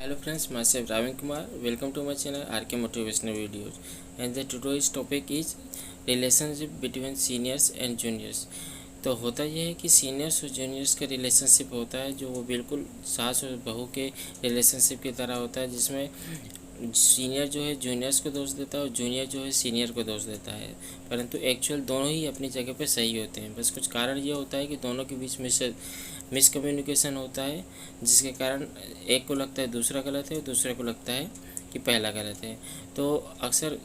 Hello friends, myself Ravin Kumar. Welcome to my channel RK Motivational Videos. And the today's topic is relationship between seniors and juniors. तो होता यह है कि seniors और juniors का relationship होता है जो वो बिल्कुल सास और बहू के रिलेशनशिप की तरह होता है, जिसमें सीनियर जो है जूनियर्स को दोष देता है और जूनियर जो है सीनियर को दोष देता है। परंतु एक्चुअल दोनों ही अपनी जगह पे सही होते हैं। बस कुछ कारण ये होता है कि दोनों के बीच मिसकम्युनिकेशन होता है, जिसके कारण एक को लगता है दूसरा गलत है और दूसरे को लगता है कि पहला गलत है। तो अक्सर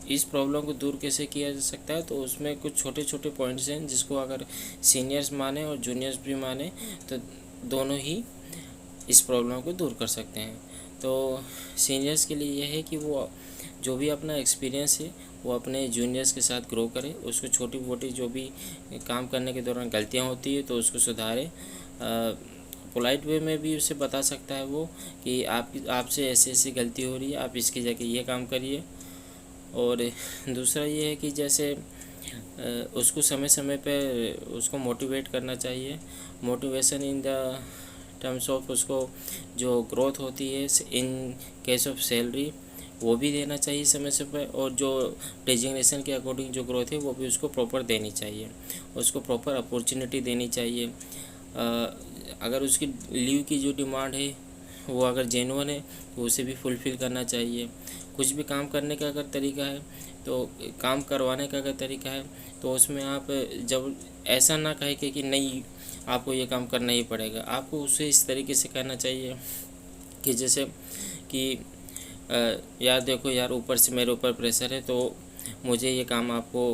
इस प्रॉब्लम को दूर कैसे किया जा सकता है, तो उसमें कुछ छोटे छोटे पॉइंट्स हैं जिसको अगर सीनियर्स माने और जूनियर्स भी माने तो दोनों ही इस प्रॉब्लम को दूर कर सकते हैं। तो सीनियर्स के लिए यह है कि वो जो भी अपना एक्सपीरियंस है वो अपने जूनियर्स के साथ ग्रो करे, उसको छोटी मोटी जो भी काम करने के दौरान गलतियां होती है तो उसको सुधारे। पोलाइट वे में भी उसे बता सकता है वो कि आपसे ऐसी ऐसी गलती हो रही है, आप इसकी जगह ये काम करिए। और दूसरा ये है कि जैसे उसको समय समय पे उसको मोटिवेट करना चाहिए। Motivation in the terms of उसको जो ग्रोथ होती है इन केस ऑफ सैलरी वो भी देना चाहिए समय से पे, और जो डेजिग्नेशन के अकॉर्डिंग जो ग्रोथ है वो भी उसको प्रॉपर देनी चाहिए, उसको प्रॉपर अपॉर्चुनिटी देनी चाहिए। अगर उसकी लीव की जो डिमांड है वो अगर जेन्युइन है तो उसे भी फुलफ़िल करना चाहिए। कुछ भी काम करने का अगर तरीका है तो काम करवाने का अगर तरीका है तो उसमें आप जब ऐसा ना कहे कि नहीं आपको ये काम करना ही पड़ेगा, आपको उसे इस तरीके से कहना चाहिए कि जैसे कि यार देखो यार, ऊपर से मेरे ऊपर प्रेशर है तो मुझे ये काम आपको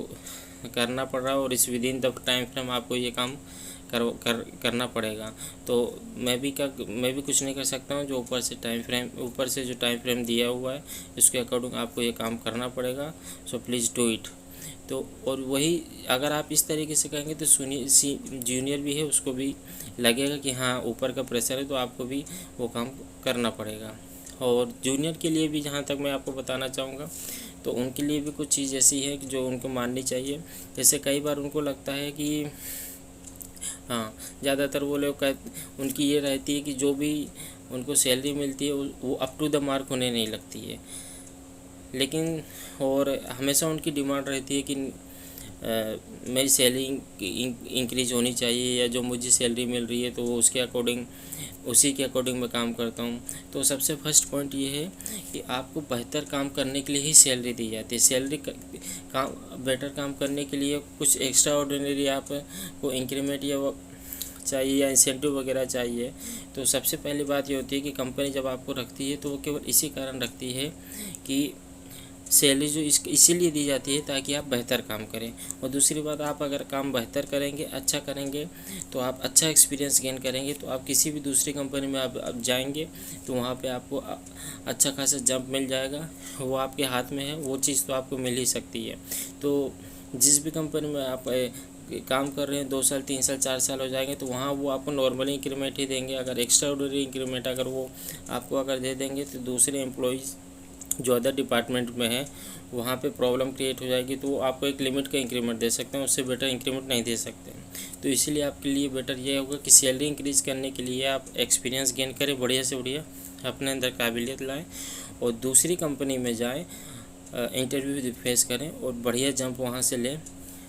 करना पड़ रहा है और इस विदिन द टाइम फ्रेम आपको ये काम करना पड़ेगा। तो मैं भी कुछ नहीं कर सकता हूँ, जो ऊपर से जो टाइम फ्रेम दिया हुआ है इसके अकॉर्डिंग आपको ये काम करना पड़ेगा, सो प्लीज़ डू इट। तो और वही अगर आप इस तरीके से कहेंगे तो जूनियर भी है उसको भी लगेगा कि हाँ ऊपर का प्रेशर है तो आपको भी वो काम करना पड़ेगा। और जूनियर के लिए भी जहाँ तक मैं आपको बताना चाहूँगा तो उनके लिए भी कुछ चीज़ ऐसी है कि जो उनको माननी चाहिए। जैसे कई बार उनको लगता है कि हाँ, ज़्यादातर वो लोग उनकी ये रहती है कि जो भी उनको सैलरी मिलती है वो अप टू द मार्क होने नहीं लगती है, लेकिन और हमेशा उनकी डिमांड रहती है कि मेरी सैलरी इंक्रीज होनी चाहिए, या जो मुझे सैलरी मिल रही है तो वो उसी के अकॉर्डिंग मैं काम करता हूँ। तो सबसे फर्स्ट पॉइंट ये है कि आपको बेहतर काम करने के लिए ही सैलरी दी जाती है। बेटर काम करने के लिए कुछ एक्स्ट्रा ऑर्डिनरी आपको इंक्रीमेंट या चाहिए या इंसेंटिव वगैरह चाहिए। तो सबसे पहली बात ये होती है कि कंपनी जब आपको रखती है तो वो केवल इसी कारण रखती है कि सैलरी जो इसीलिए दी जाती है ताकि आप बेहतर काम करें। और दूसरी बात, आप अगर काम बेहतर करेंगे, अच्छा करेंगे तो आप अच्छा एक्सपीरियंस गेन करेंगे, तो आप किसी भी दूसरी कंपनी में आप जाएंगे तो वहाँ पे आपको अच्छा खासा जंप मिल जाएगा। वो आपके हाथ में है, वो चीज़ तो आपको मिल ही सकती है। तो जिस भी कंपनी में आप काम कर रहे हैं 2 साल 3 साल 4 साल हो जाएंगे तो वहाँ वो आपको नॉर्मली इंक्रीमेंट ही देंगे। अगर एक्स्ट्रा ऑर्डिनरी इंक्रीमेंट अगर वो आपको अगर दे देंगे तो दूसरे एम्प्लॉयज़ जो अदर डिपार्टमेंट में है वहाँ पे प्रॉब्लम क्रिएट हो जाएगी, तो वो आपको एक लिमिट का इंक्रीमेंट दे सकते हैं, उससे बेटर इंक्रीमेंट नहीं दे सकते। तो इसीलिए आपके लिए बेटर ये होगा कि सैलरी इंक्रीज़ करने के लिए आप एक्सपीरियंस गेन करें, बढ़िया से बढ़िया अपने अंदर काबिलियत लाएँ और दूसरी कंपनी में जाएँ, इंटरव्यू फेस करें और बढ़िया जंप वहाँ से लें।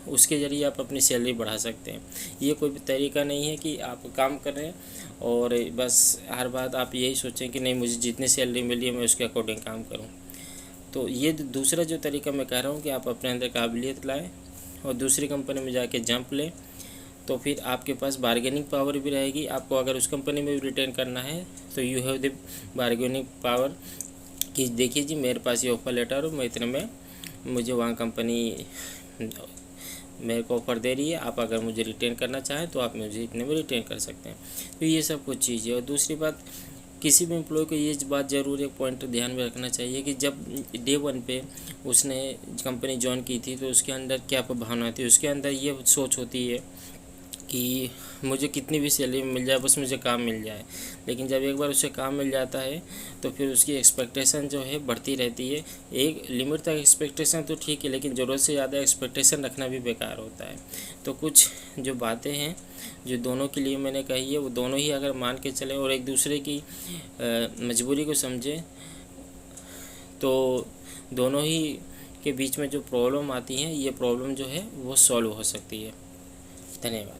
उसके ज़रिए आप अपनी सैलरी बढ़ा सकते हैं। ये कोई तरीका नहीं है कि आप काम कर रहे हैं और बस हर बात आप यही सोचें कि नहीं मुझे जितनी सैलरी मिली है मैं उसके अकॉर्डिंग काम करूं। तो ये दूसरा जो तरीका मैं कह रहा हूँ कि आप अपने अंदर काबिलियत लाएं और दूसरी कंपनी में जाके जंप लें, तो फिर आपके पास बार्गेनिंग पावर भी रहेगी। आपको अगर उस कंपनी में भी रिटेन करना है तो you have the bargaining power कि देखिए जी मेरे पास ये ऑफ़र लेटर हो, मैं इतने में मुझे वहाँ कंपनी मेरे को ऑफ़र दे रही है, आप अगर मुझे रिटेन करना चाहें तो आप मुझे इतने में रिटेन कर सकते हैं। तो ये सब कुछ चीज़ है। और दूसरी बात, किसी भी एम्प्लॉय को ये बात ज़रूर एक पॉइंट ध्यान में रखना चाहिए कि जब डे 1 पे उसने कंपनी ज्वाइन की थी तो उसके अंदर क्या भावना थी, उसके अंदर ये सोच होती है कि मुझे कितनी भी सैलरी मिल जाए, बस मुझे काम मिल जाए। लेकिन जब एक बार उसे काम मिल जाता है तो फिर उसकी एक्सपेक्टेशन जो है बढ़ती रहती है। एक लिमिट तक एक्सपेक्टेशन तो ठीक है, लेकिन ज़रूरत से ज़्यादा एक्सपेक्टेशन रखना भी बेकार होता है। तो कुछ जो बातें हैं जो दोनों के लिए मैंने कही है, वो दोनों ही अगर मान के चलें और एक दूसरे की मजबूरी को समझें तो दोनों ही के बीच में जो प्रॉब्लम आती हैं, ये प्रॉब्लम जो है वो सॉल्व हो सकती है। धन्यवाद।